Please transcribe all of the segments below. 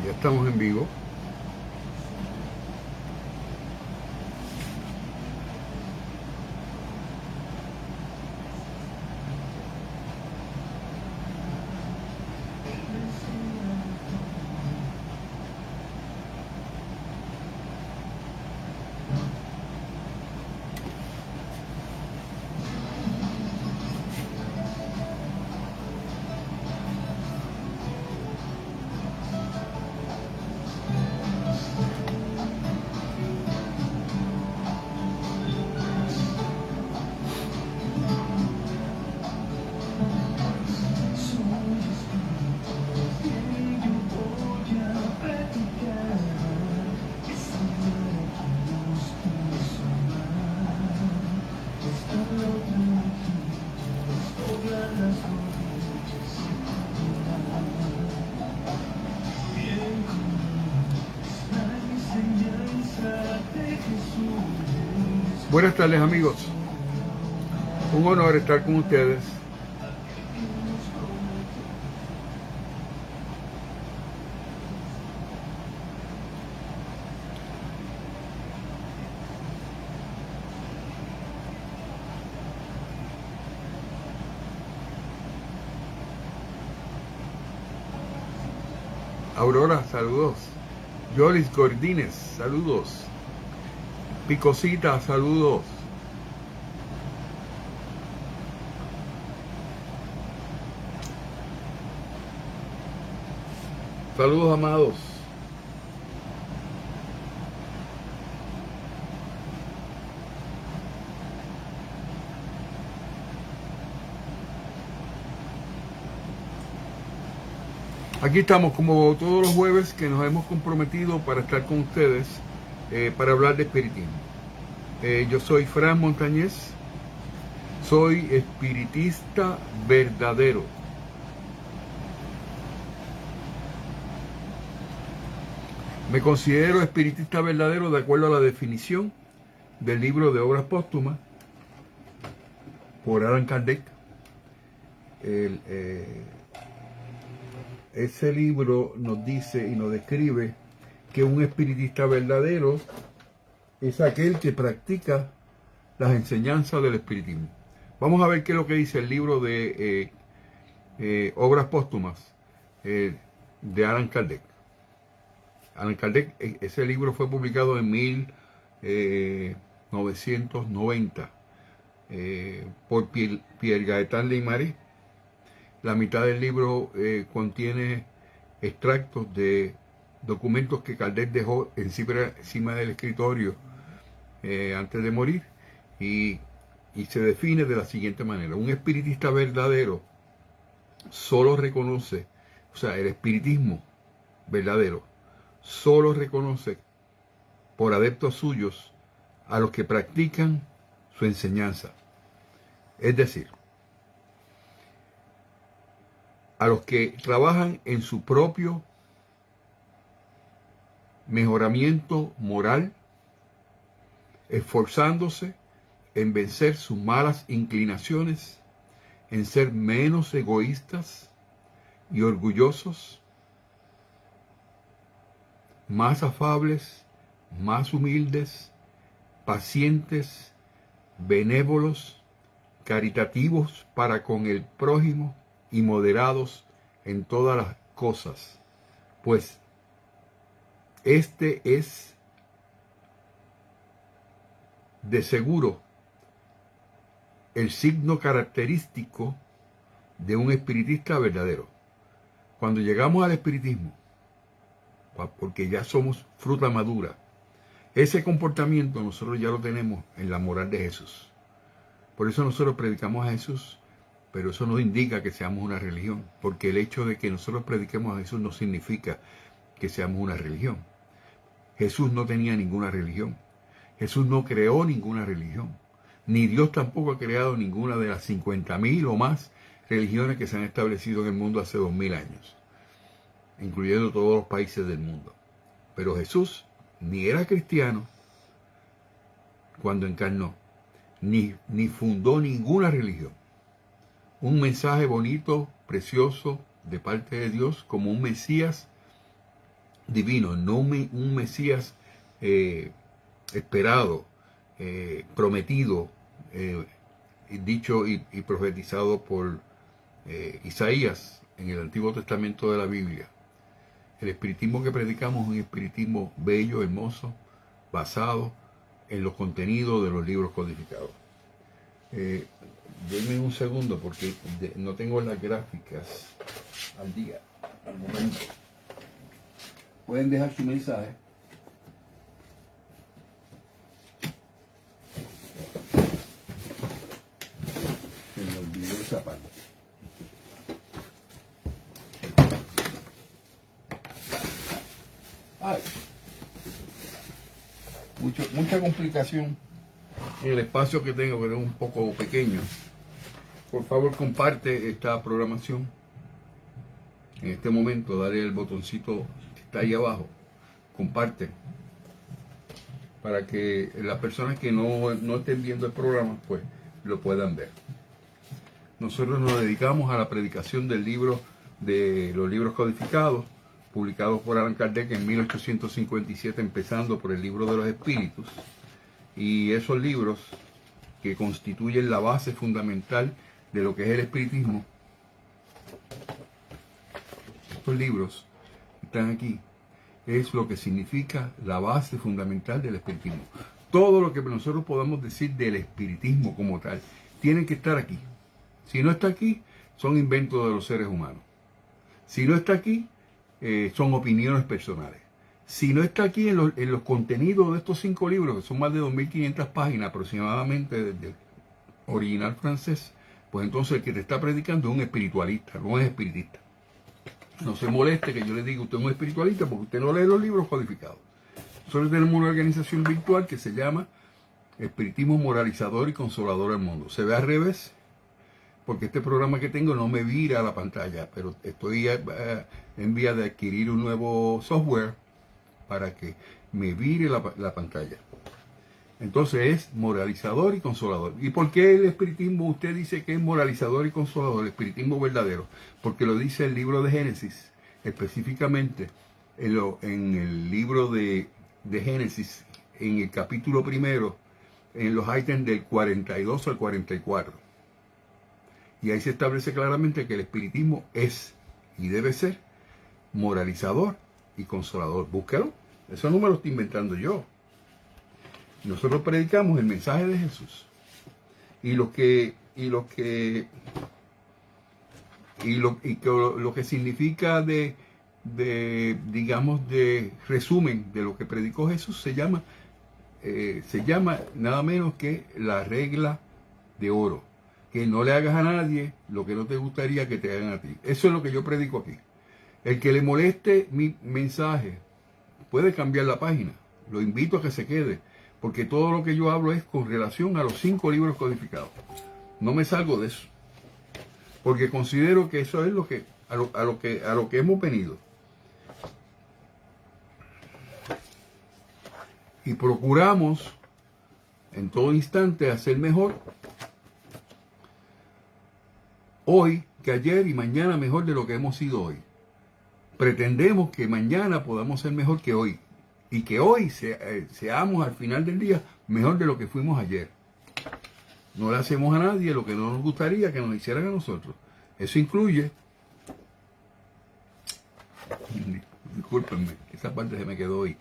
Ya estamos en vivo. Buenas tardes, amigos. Un honor estar con ustedes. Aurora, saludos. Yolis Gordínez, saludos. Picosita, saludos. Saludos, amados. Aquí estamos como todos los jueves que nos hemos comprometido para estar con ustedes para hablar de espiritismo. Yo soy Fran Montañez, soy espiritista verdadero. Me considero espiritista verdadero de acuerdo a la definición del libro de Obras Póstumas por Allan Kardec. Ese libro nos dice y nos describe que un espiritista verdadero es aquel que practica las enseñanzas del espiritismo. Vamos a ver qué es lo que dice el libro de Obras Póstumas de Allan Kardec. Allan Kardec, ese libro fue publicado en 1990 por Pierre Gaëtan Leimaret. La mitad del libro contiene extractos de documentos que Kardec dejó encima del escritorio antes de morir y se define de la siguiente manera. Un espiritista verdadero solo reconoce, o sea, el espiritismo verdadero solo reconoce por adeptos suyos a los que practican su enseñanza. Es decir, a los que trabajan en su propio mejoramiento moral, esforzándose en vencer sus malas inclinaciones, en ser menos egoístas y orgullosos, más afables, más humildes, pacientes, benévolos, caritativos para con el prójimo y moderados en todas las cosas, pues este es de seguro el signo característico de un espiritista verdadero. Cuando llegamos al espiritismo, porque ya somos fruta madura, ese comportamiento nosotros ya lo tenemos en la moral de Jesús. Por eso nosotros predicamos a Jesús, pero eso no indica que seamos una religión, porque el hecho de que nosotros prediquemos a Jesús no significa que seamos una religión. Jesús no tenía ninguna religión. Jesús no creó ninguna religión. Ni Dios tampoco ha creado ninguna de las 50.000 o más religiones que se han establecido en el mundo hace 2000 años, incluyendo todos los países del mundo. Pero Jesús ni era cristiano cuando encarnó, ni fundó ninguna religión. Un mensaje bonito, precioso, de parte de Dios, como un Mesías divino, no un Mesías esperado, prometido, dicho y profetizado por Isaías en el Antiguo Testamento de la Biblia. El espiritismo que predicamos es un espiritismo bello, hermoso, basado en los contenidos de los libros codificados. Denme un segundo porque no tengo las gráficas al día, al momento. Pueden dejar su mensaje. Se me olvidó esa parte. Ay. Mucha complicación en el espacio que tengo, que es un poco pequeño. Por favor, comparte esta programación. En este momento, dale el botoncito que está ahí abajo. Comparte. Para que las personas que no estén viendo el programa, pues lo puedan ver. Nosotros nos dedicamos a la predicación del libro, de los libros codificados, publicados por Allan Kardec en 1857, empezando por el libro de los espíritus. Y esos libros que constituyen la base fundamental de lo que es el espiritismo, estos libros están aquí, es lo que significa la base fundamental del espiritismo. Todo lo que nosotros podamos decir del espiritismo como tal, tiene que estar aquí. Si no está aquí, son inventos de los seres humanos. Si no está aquí, son opiniones personales. Si no está aquí en los contenidos de estos 5 libros, que son más de 2.500 páginas aproximadamente desde el original francés, pues entonces el que te está predicando es un espiritualista, no es espiritista. No se moleste que yo le diga usted es un espiritualista porque usted no lee los libros codificados. Nosotros tenemos una organización virtual que se llama Espiritismo Moralizador y Consolador al Mundo. Se ve al revés, porque este programa que tengo no me vira a la pantalla, pero estoy en vía de adquirir un nuevo software para que me vire la pantalla. Entonces es moralizador y consolador. ¿Y por qué el espiritismo usted dice que es moralizador y consolador, el espiritismo verdadero? Porque lo dice el libro de Génesis, específicamente en el libro de Génesis, en el capítulo 1, en los ítems del 42 al 44. Y ahí se establece claramente que el espiritismo es y debe ser moralizador y consolador. Búsquelo. Eso no me lo estoy inventando yo. Nosotros predicamos el mensaje de Jesús. Y lo que significa digamos, de resumen de lo que predicó Jesús se llama nada menos que la regla de oro. Que no le hagas a nadie lo que no te gustaría que te hagan a ti. Eso es lo que yo predico aquí. El que le moleste mi mensaje puede cambiar la página. Lo invito a que se quede, porque todo lo que yo hablo es con relación a los 5 libros codificados. No me salgo de eso, porque considero que eso es a lo que hemos venido. Y procuramos en todo instante hacer mejor hoy que ayer y mañana mejor de lo que hemos sido hoy. Pretendemos que mañana podamos ser mejor que hoy y que hoy seamos al final del día mejor de lo que fuimos ayer. No le hacemos a nadie lo que no nos gustaría que nos hicieran a nosotros. Eso incluye, discúlpenme, esa parte se me quedó hoy.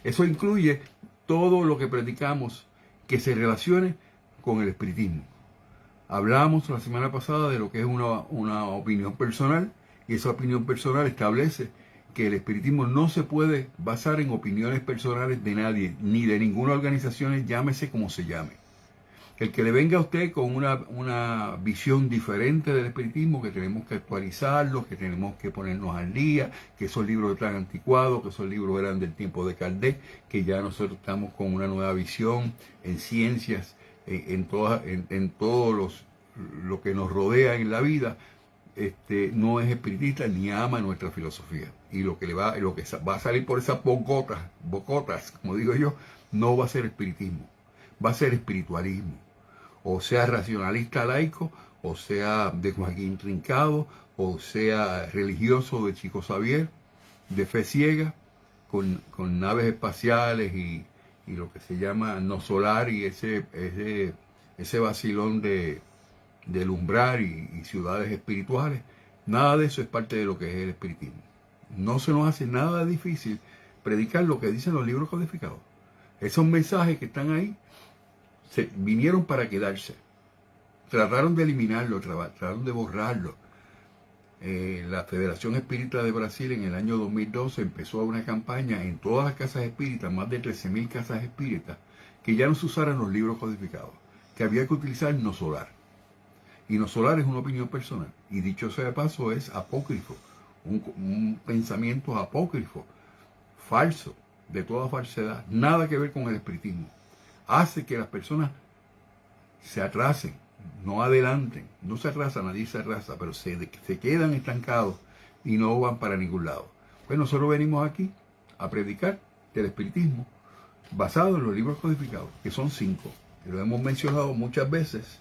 Eso incluye todo lo que predicamos que se relacione con el espiritismo. Hablamos la semana pasada de lo que es una opinión personal, y esa opinión personal establece que el espiritismo no se puede basar en opiniones personales de nadie, ni de ninguna organización, llámese como se llame. El que le venga a usted con una visión diferente del espiritismo, que tenemos que actualizarlos, que tenemos que ponernos al día, que esos libros están anticuados, que esos libros eran del tiempo de Kardec, que ya nosotros estamos con una nueva visión en ciencias, en todo lo que nos rodea en la vida, no es espiritista ni ama nuestra filosofía. Y lo que va a salir por esas bocotas, como digo yo, no va a ser espiritismo, va a ser espiritualismo. O sea racionalista laico, o sea de Joaquín Trincado, o sea religioso de Chico Xavier, de fe ciega, con naves espaciales y lo que se llama no solar y ese vacilón de lumbrar y ciudades espirituales. Nada de eso es parte de lo que es el espiritismo. No se nos hace nada difícil predicar lo que dicen los libros codificados. Esos mensajes que están ahí vinieron para quedarse. Trataron de eliminarlo, trataron de borrarlo. La Federación Espírita de Brasil en el año 2012 empezó una campaña en todas las casas espíritas, más de 13.000 casas espíritas, que ya no se usaran los libros codificados, que había que utilizar no solar. Y no solar es una opinión personal, y dicho sea de paso es apócrifo, un pensamiento apócrifo, falso, de toda falsedad, nada que ver con el espiritismo. Hace que las personas se atrasen, no adelanten, no se atrasa, nadie se atrasa, pero se quedan estancados y no van para ningún lado. Pues nosotros venimos aquí a predicar del espiritismo basado en los libros codificados, que son 5, que lo hemos mencionado muchas veces,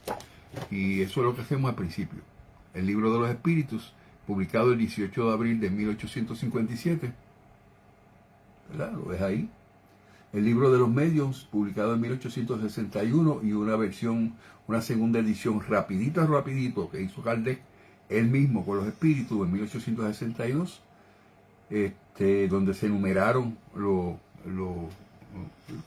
y eso es lo que hacemos al principio. El libro de los espíritus, publicado el 18 de abril de 1857, ¿verdad? Lo ves ahí. El libro de los medios, publicado en 1861, y una segunda edición rapidito, que hizo Kardec él mismo con los espíritus en 1862, donde se enumeraron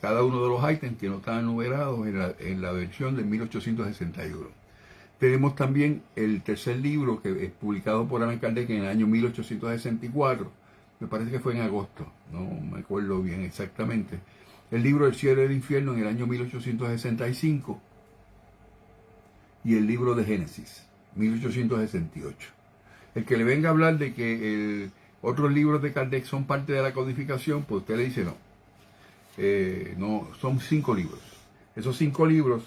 cada uno de los ítems que no estaban numerados en la versión de 1861. Tenemos también el tercer libro, que es publicado por Allan Kardec en el año 1864, me parece que fue en agosto, no me acuerdo bien exactamente. El libro del cielo y el infierno en el año 1865 y el libro de Génesis, 1868. El que le venga a hablar de que otros libros de Kardec son parte de la codificación, pues usted le dice no. No, son 5 libros. Esos 5 libros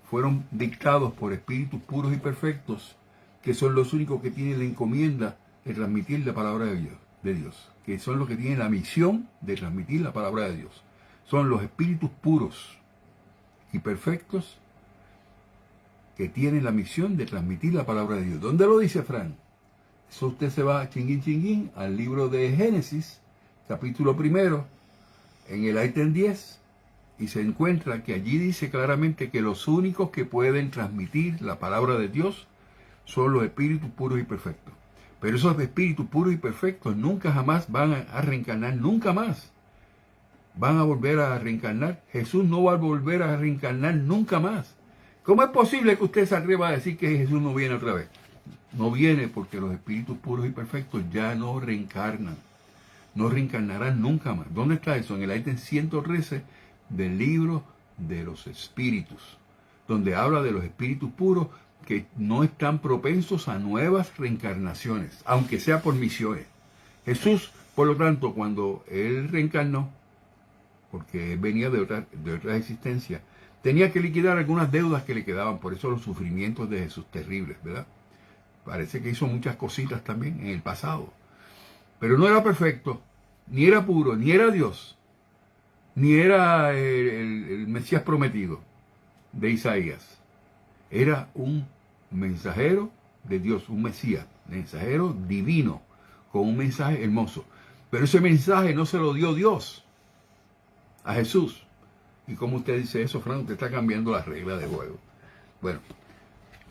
fueron dictados por espíritus puros y perfectos, que son los únicos que tienen la encomienda de transmitir la palabra de Dios, que son los que tienen la misión de transmitir la palabra de Dios. Son los espíritus puros y perfectos que tienen la misión de transmitir la palabra de Dios. ¿Dónde lo dice Fran? Eso usted se va chinguín al libro de Génesis, capítulo 1, en el ítem 10, y se encuentra que allí dice claramente que los únicos que pueden transmitir la palabra de Dios son los espíritus puros y perfectos. Pero esos espíritus puros y perfectos nunca jamás van a reencarnar, nunca más van a volver a reencarnar. Jesús no va a volver a reencarnar nunca más. ¿Cómo es posible que usted se atreva a decir que Jesús no viene otra vez? No viene porque los espíritus puros y perfectos ya no reencarnan. No reencarnarán nunca más. ¿Dónde está eso? En el ítem 113 del libro de los espíritus, donde habla de los espíritus puros que no están propensos a nuevas reencarnaciones, aunque sea por misiones. Jesús, por lo tanto, cuando él reencarnó, porque venía de otras existencias, tenía que liquidar algunas deudas que le quedaban, por eso los sufrimientos de Jesús terribles, ¿verdad? Parece que hizo muchas cositas también en el pasado, pero no era perfecto, ni era puro, ni era Dios, ni era el Mesías prometido de Isaías. Era un mensajero de Dios, un Mesías, mensajero divino, con un mensaje hermoso. Pero ese mensaje no se lo dio Dios a Jesús. ¿Y cómo usted dice eso, Fran? Usted está cambiando las reglas de juego. Bueno,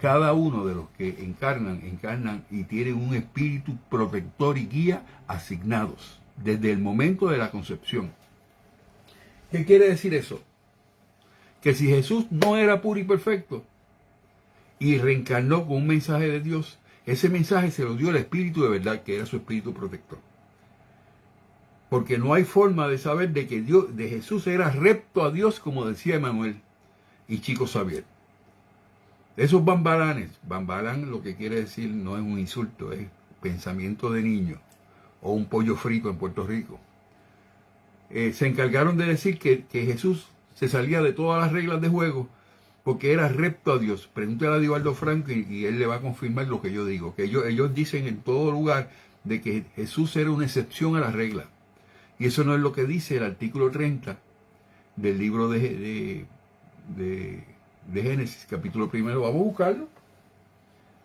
cada uno de los que encarnan y tienen un espíritu protector y guía asignados desde el momento de la concepción. ¿Qué quiere decir eso? Que si Jesús no era puro y perfecto y reencarnó con un mensaje de Dios, ese mensaje se lo dio el espíritu de verdad, que era su espíritu protector. Porque no hay forma de saber de que Jesús era recto a Dios, como decía Emanuel y Chico Xavier. Esos bambalanes, bambalán lo que quiere decir no es un insulto, es pensamiento de niño, o un pollo frito en Puerto Rico. Se encargaron de decir que Jesús se salía de todas las reglas de juego porque era recto a Dios. Pregúntale a Divaldo Franco y él le va a confirmar lo que yo digo, que ellos dicen en todo lugar de que Jesús era una excepción a la regla. Y eso no es lo que dice el artículo 30 del libro de Génesis, capítulo 1. Vamos a buscarlo.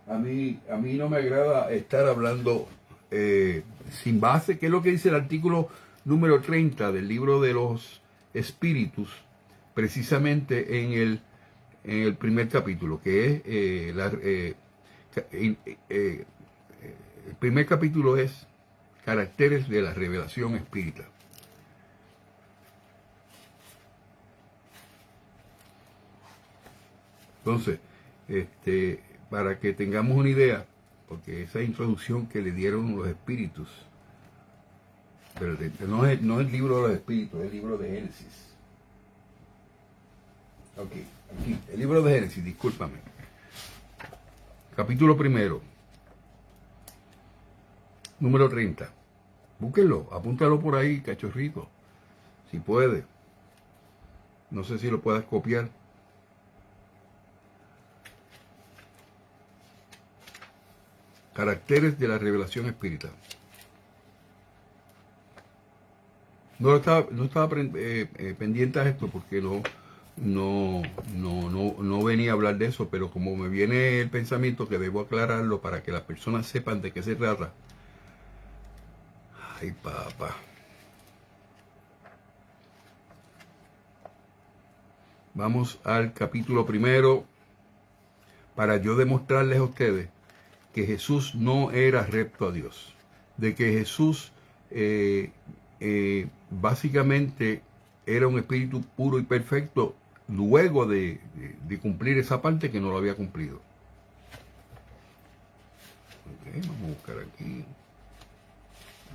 A mí no me agrada estar hablando sin base, que es lo que dice el artículo número 30 del libro de los espíritus, precisamente en el primer capítulo, que es el primer capítulo es caracteres de la revelación espírita. Entonces, para que tengamos una idea, porque esa introducción que le dieron los espíritus, pero no es el libro de los espíritus, es el libro de Génesis. Ok, aquí, el libro de Génesis, discúlpame. Capítulo primero, número 30. Búsquenlo, apúntalo por ahí, cachorrito, si puede. No sé si lo puedas copiar. Caracteres de la revelación espírita. No estaba pendiente a esto porque no venía a hablar de eso, pero como me viene el pensamiento que debo aclararlo para que las personas sepan de qué se trata. Ay, papá. Vamos al capítulo primero para yo demostrarles a ustedes que Jesús no era recto a Dios, de que Jesús básicamente era un espíritu puro y perfecto luego de cumplir esa parte que no lo había cumplido. Okay, vamos a buscar aquí,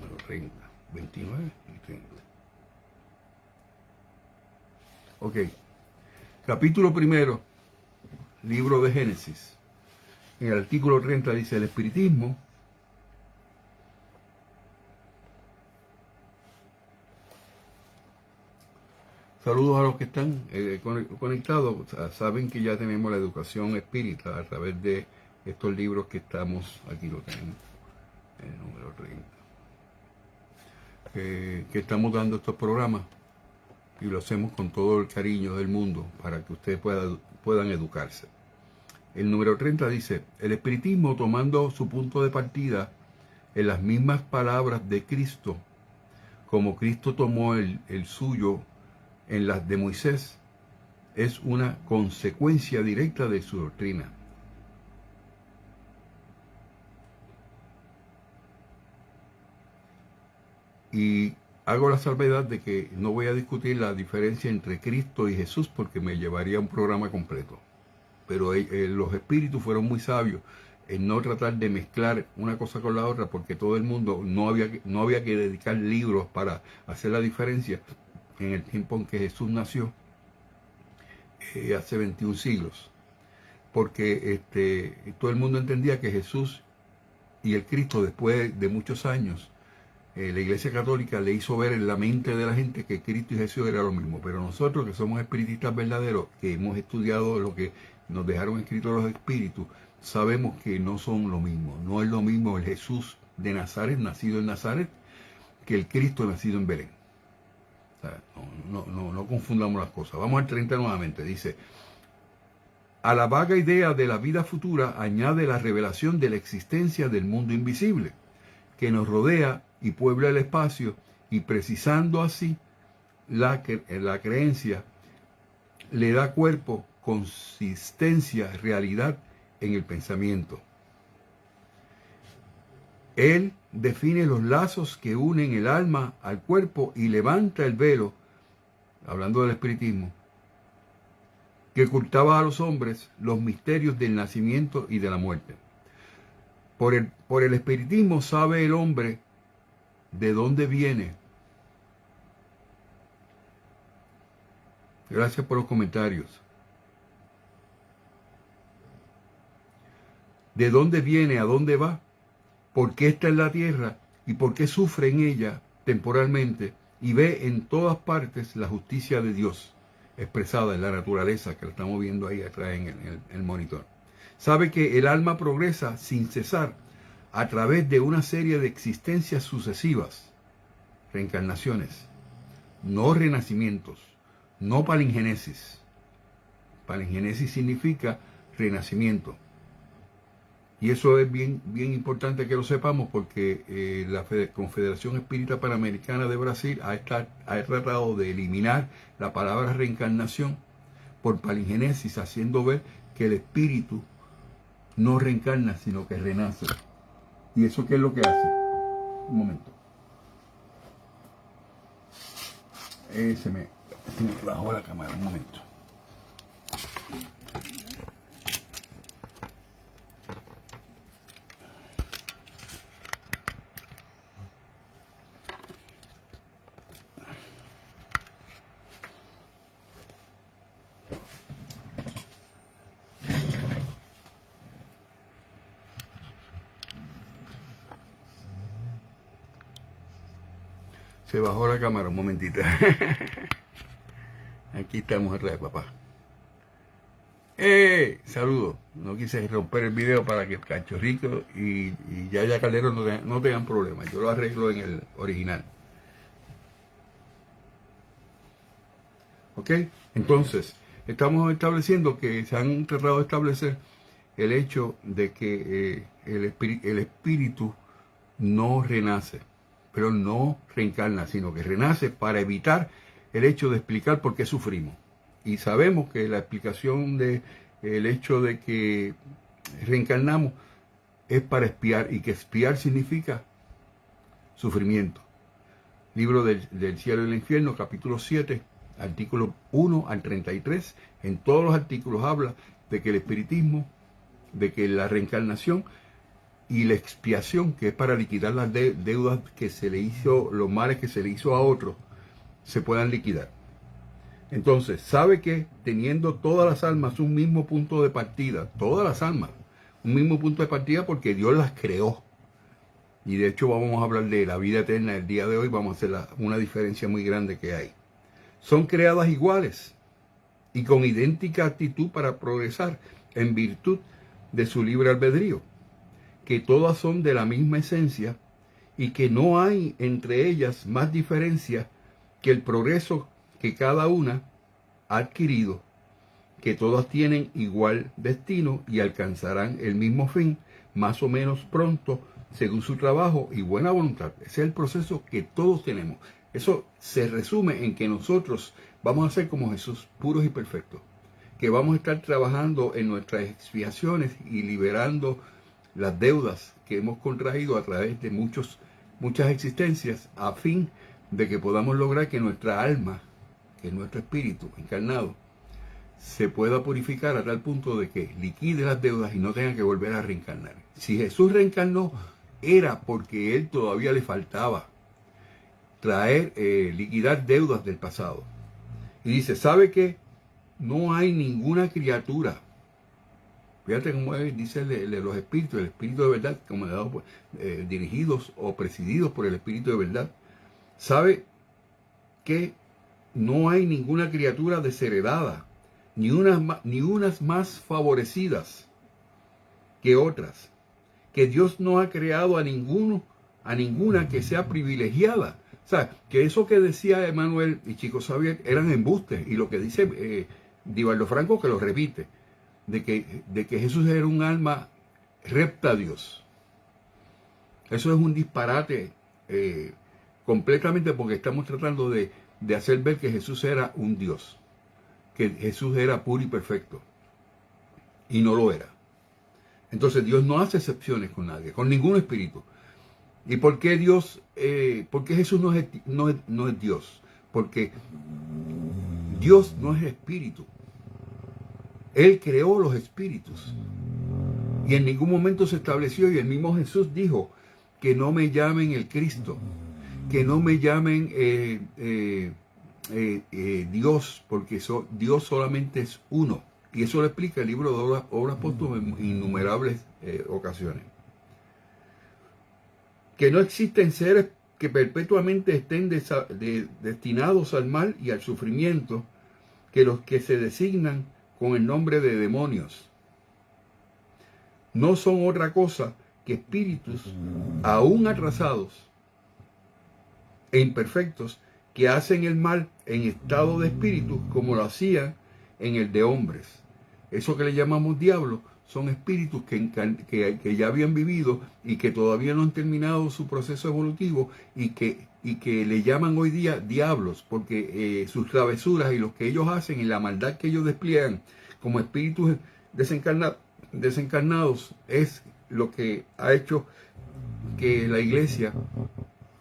número 30, 29 y 30. Ok, capítulo primero, libro de Génesis. En el artículo 30 dice: el espiritismo saludos a los que están conectados. Saben que ya tenemos la educación espírita a través de estos libros que estamos, aquí lo tenemos, el número 30, que estamos dando estos programas y lo hacemos con todo el cariño del mundo para que ustedes puedan educarse. El número 30 dice: el espiritismo, tomando su punto de partida en las mismas palabras de Cristo, como Cristo tomó el suyo en las de Moisés, es una consecuencia directa de su doctrina. Y hago la salvedad de que no voy a discutir la diferencia entre Cristo y Jesús porque me llevaría un programa completo. Pero los espíritus fueron muy sabios en no tratar de mezclar una cosa con la otra, porque todo el mundo no había que dedicar libros para hacer la diferencia en el tiempo en que Jesús nació, hace 21 siglos. Porque todo el mundo entendía que Jesús y el Cristo, después de muchos años, la Iglesia Católica le hizo ver en la mente de la gente que Cristo y Jesús era lo mismo. Pero nosotros, que somos espiritistas verdaderos, que hemos estudiado lo que nos dejaron escritos los espíritus, sabemos que no son lo mismo. No es lo mismo el Jesús de Nazaret, nacido en Nazaret, que el Cristo nacido en Belén. O sea, no confundamos las cosas. Vamos al 30 nuevamente. Dice: a la vaga idea de la vida futura añade la revelación de la existencia del mundo invisible, que nos rodea y puebla el espacio, y precisando así la creencia, le da cuerpo, consistencia, realidad en el pensamiento. Él define los lazos que unen el alma al cuerpo y levanta el velo, hablando del espiritismo, que ocultaba a los hombres los misterios del nacimiento y de la muerte. Por el espiritismo sabe el hombre de dónde viene. Gracias por los comentarios. ¿De dónde viene? ¿A dónde va? ¿Por qué está en la tierra? ¿Y por qué sufre en ella temporalmente? Y ve en todas partes la justicia de Dios expresada en la naturaleza, que la estamos viendo ahí atrás en el monitor. Sabe que el alma progresa sin cesar a través de una serie de existencias sucesivas, reencarnaciones, no renacimientos, no palingenesis. Palingenesis significa renacimiento. Y eso es bien importante que lo sepamos porque la Confederación Espírita Panamericana de Brasil ha tratado de eliminar la palabra reencarnación por palingenesis, haciendo ver que el espíritu no reencarna, sino que renace. ¿Y eso qué es lo que hace? Un momento. Se me bajó la cámara, un momento. Se bajó la cámara, un momentito. Aquí estamos otra vez, papá. Saludos. No quise romper el video para que Cachorrito y Yaya Calderón no tengan problemas. Yo lo arreglo en el original. ¿Ok? Entonces, estamos estableciendo que se han tratado de establecer el hecho de que el espíritu no renace, pero no reencarna, sino que renace para evitar el hecho de explicar por qué sufrimos. Y sabemos que la explicación del hecho de que reencarnamos es para expiar, y que expiar significa sufrimiento. Libro del cielo y el infierno, capítulo 7, artículos 1 al 33. En todos los artículos habla de que el espiritismo, de que la reencarnación y la expiación, que es para liquidar las deudas que se le hizo, los males que se le hizo a otros, se puedan liquidar. Entonces, sabe que teniendo todas las almas un mismo punto de partida, todas las almas, un mismo punto de partida porque Dios las creó. Y de hecho vamos a hablar de la vida eterna el día de hoy, vamos a hacer una diferencia muy grande que hay. Son creadas iguales y con idéntica actitud para progresar en virtud de su libre albedrío, que todas son de la misma esencia y que no hay entre ellas más diferencia que el progreso que cada una ha adquirido, que todas tienen igual destino y alcanzarán el mismo fin, más o menos pronto, según su trabajo y buena voluntad. Ese es el proceso que todos tenemos. Eso se resume en que nosotros vamos a ser como Jesús, puros y perfectos, que vamos a estar trabajando en nuestras expiaciones y liberando las deudas que hemos contraído a través de muchas existencias, a fin de que podamos lograr que nuestra alma, que es nuestro espíritu encarnado, se pueda purificar a tal punto de que liquide las deudas y no tenga que volver a reencarnar. Si Jesús reencarnó, era porque él todavía le faltaba liquidar deudas del pasado. Y dice, ¿sabe qué? No hay ninguna criatura. Fíjate cómo dice los espíritus, el espíritu de verdad, como dirigidos o presididos por el espíritu de verdad. ¿Sabe que no hay ninguna criatura desheredada, ni unas más favorecidas que otras? Que Dios no ha creado a ninguna que sea privilegiada. O sea, que eso que decía Emmanuel y Chico Xavier eran embustes. Y lo que dice Divaldo Franco, que lo repite, de que Jesús era un alma recta a Dios. Eso es un disparate completamente, porque estamos tratando de hacer ver que Jesús era un Dios, que Jesús era puro y perfecto, y no lo era. Entonces Dios no hace excepciones con nadie, con ningún espíritu. ¿Y por qué por qué Jesús no es Dios? Porque Dios no es espíritu. Él creó los espíritus. Y en ningún momento se estableció, y el mismo Jesús dijo, que no me llamen el Cristo, que no me llamen Dios, porque Dios solamente es uno. Y eso lo explica el libro de Obras Póstumas en innumerables ocasiones. Que no existen seres que perpetuamente estén destinados al mal y al sufrimiento, que los que se designan con el nombre de demonios no son otra cosa que espíritus aún atrasados e imperfectos, que hacen el mal en estado de espíritu como lo hacían en el de hombres. Eso que le llamamos diablo son espíritus que ya habían vivido y que todavía no han terminado su proceso evolutivo y que le llaman hoy día diablos, porque sus travesuras y lo que ellos hacen y la maldad que ellos despliegan como espíritus desencarnados es lo que ha hecho que la iglesia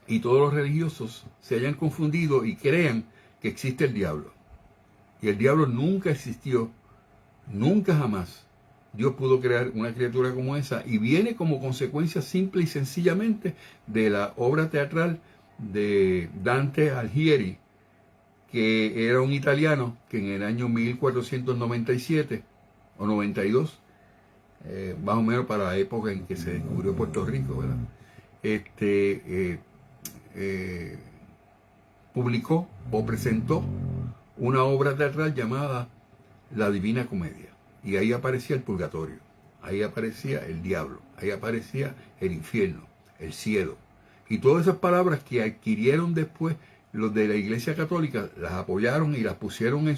y todos los religiosos se hayan confundido y crean que existe el diablo. Y el diablo nunca existió, nunca jamás. Dios pudo crear una criatura como esa y viene como consecuencia simple y sencillamente de la obra teatral de Dante Alighieri, que era un italiano que en el año 1497 o 92, más o menos para la época en que se descubrió Puerto Rico, ¿verdad? Publicó o presentó una obra teatral llamada La Divina Comedia. Y ahí aparecía el purgatorio, ahí aparecía el diablo, ahí aparecía el infierno, el cielo. Y todas esas palabras que adquirieron después los de la Iglesia Católica, las apoyaron y las pusieron en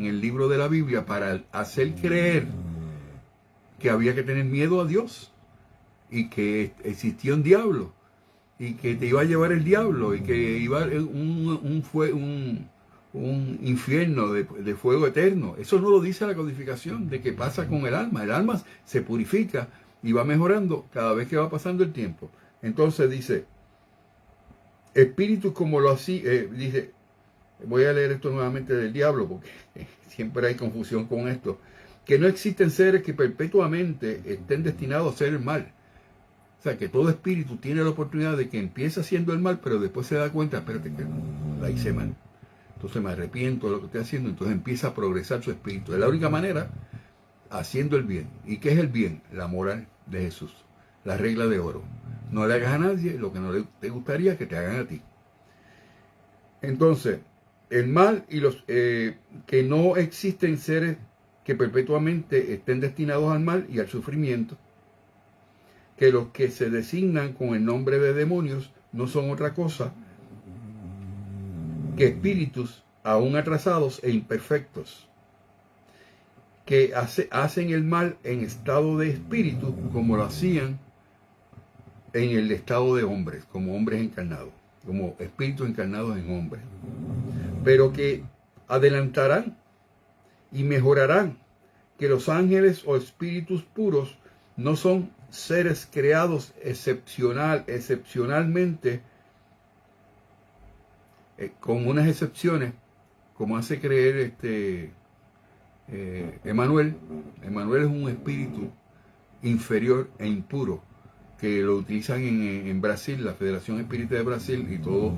el libro de la Biblia para hacer creer que había que tener miedo a Dios y que existía un diablo y que te iba a llevar el diablo y que iba un infierno de fuego eterno. Eso no lo dice la codificación de qué pasa con el alma. El alma se purifica y va mejorando cada vez que va pasando el tiempo. Entonces dice, espíritus como lo así, dice, voy a leer esto nuevamente del diablo porque siempre hay confusión con esto, que no existen seres que perpetuamente estén destinados a hacer el mal. O sea, que todo espíritu tiene la oportunidad de que empiece haciendo el mal, pero después se da cuenta, espérate, que la hice mal. Entonces me arrepiento de lo que estoy haciendo, entonces empieza a progresar su espíritu. Es la única manera, haciendo el bien. ¿Y qué es el bien? La moral de Jesús, la regla de oro. No le hagas a nadie lo que no te gustaría que te hagan a ti. Entonces, el mal y los que no existen seres que perpetuamente estén destinados al mal y al sufrimiento, que los que se designan con el nombre de demonios no son otra cosa que espíritus aún atrasados e imperfectos, que hacen el mal en estado de espíritu como lo hacían en el estado de hombres, como hombres encarnados, como espíritus encarnados en hombres, pero que adelantarán y mejorarán, que los ángeles o espíritus puros no son seres creados excepcionalmente, con unas excepciones, como hace creer Emmanuel. Emmanuel es un espíritu inferior e impuro, que lo utilizan en Brasil, la Federación Espírita de Brasil y todos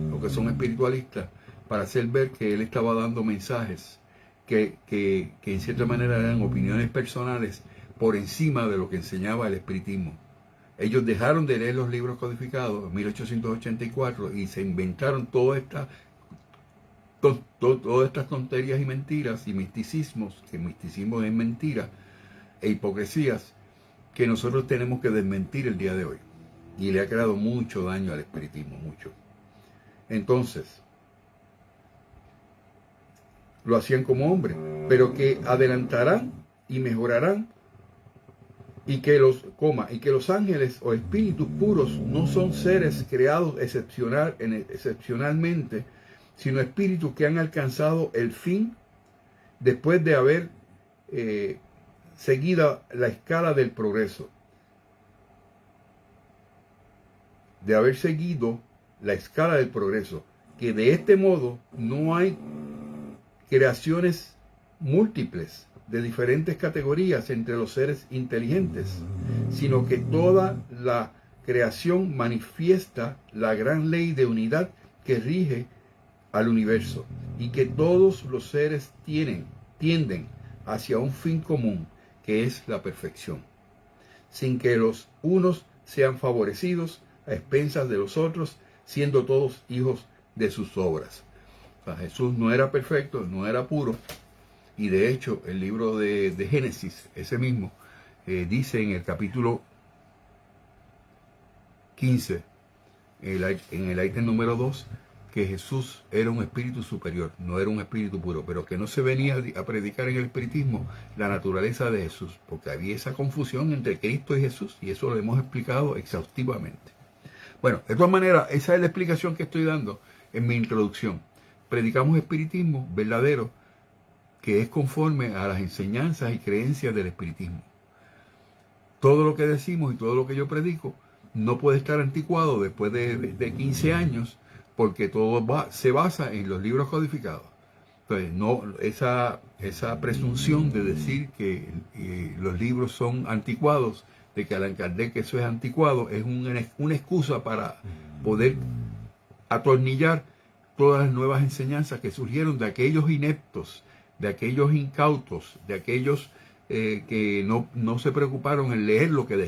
los que son espiritualistas, para hacer ver que él estaba dando mensajes que en cierta manera eran opiniones personales por encima de lo que enseñaba el espiritismo. Ellos dejaron de leer los libros codificados en 1884 y se inventaron todas estas tonterías y mentiras y misticismos, que misticismo es mentira, e hipocresías que nosotros tenemos que desmentir el día de hoy. Y le ha creado mucho daño al espiritismo, mucho. Entonces, lo hacían como hombres, pero que adelantarán y mejorarán, y que los ángeles o espíritus puros no son seres creados excepcionalmente, sino espíritus que han alcanzado el fin después de haber seguido la escala del progreso. De haber seguido la escala del progreso, que de este modo no hay creaciones múltiples de diferentes categorías entre los seres inteligentes, sino que toda la creación manifiesta la gran ley de unidad que rige al universo, y que todos los seres tienden hacia un fin común, que es la perfección, sin que los unos sean favorecidos a expensas de los otros, siendo todos hijos de sus obras. O sea, Jesús no era perfecto, no era puro, y de hecho el libro de Génesis, ese mismo, dice en el capítulo 15, en el ítem número 2, que Jesús era un espíritu superior, no era un espíritu puro, pero que no se venía a predicar en el espiritismo la naturaleza de Jesús, porque había esa confusión entre Cristo y Jesús, y eso lo hemos explicado exhaustivamente. Bueno, de todas maneras, esa es la explicación que estoy dando en mi introducción. Predicamos espiritismo verdadero, que es conforme a las enseñanzas y creencias del espiritismo. Todo lo que decimos y todo lo que yo predico no puede estar anticuado después de 15 años, porque todo se basa en los libros codificados. Entonces, no, esa presunción de decir que los libros son anticuados, de que Allan Kardec eso es anticuado, es una excusa para poder atornillar todas las nuevas enseñanzas que surgieron de aquellos ineptos, de aquellos incautos, de aquellos que no se preocuparon en leer lo que